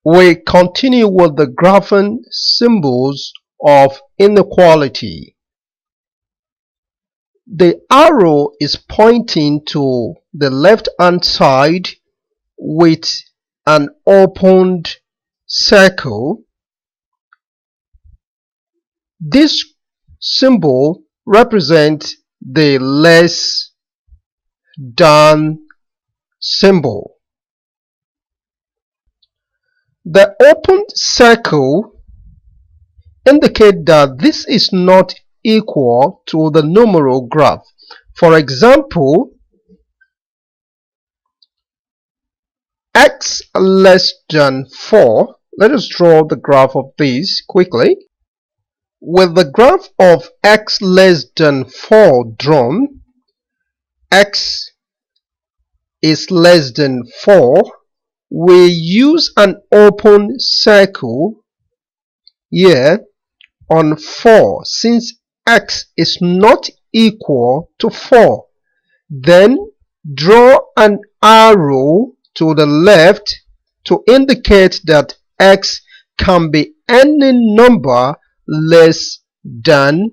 We continue with the graphing symbols of inequality. The arrow is pointing to the left-hand side with an opened circle. This symbol represents the less than symbol. The opened circle indicates that this is not equal to the numeral graph. For example, x less than 4. Let us draw the graph of this quickly. With the graph of x less than 4 drawn, x is less than 4. We use an open circle here on 4 since x is not equal to 4. Then draw an arrow to the left to indicate that x can be any number less than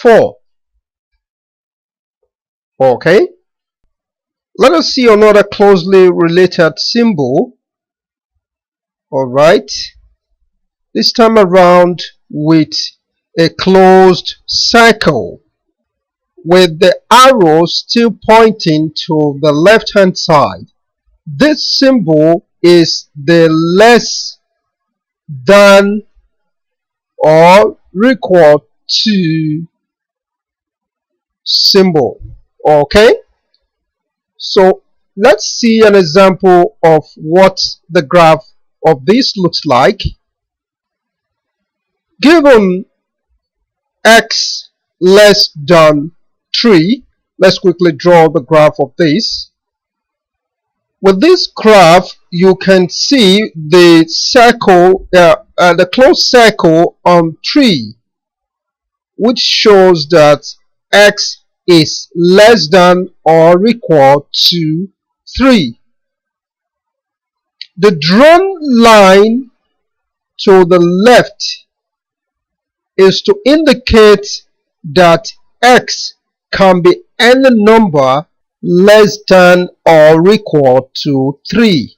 4. Okay? Let us see another closely related symbol. Alright. This time around with a closed circle, with the arrow still pointing to the left hand side. This symbol is the less than or equal to symbol. Okay, so let's see an example of what the graph of this looks like. Given x less than 3, let's quickly draw the graph of this. With this graph, you can see the circle, the closed circle on 3, which shows that x is less than or equal to 3. The drawn line to the left is to indicate that x can be any number less than or equal to 3.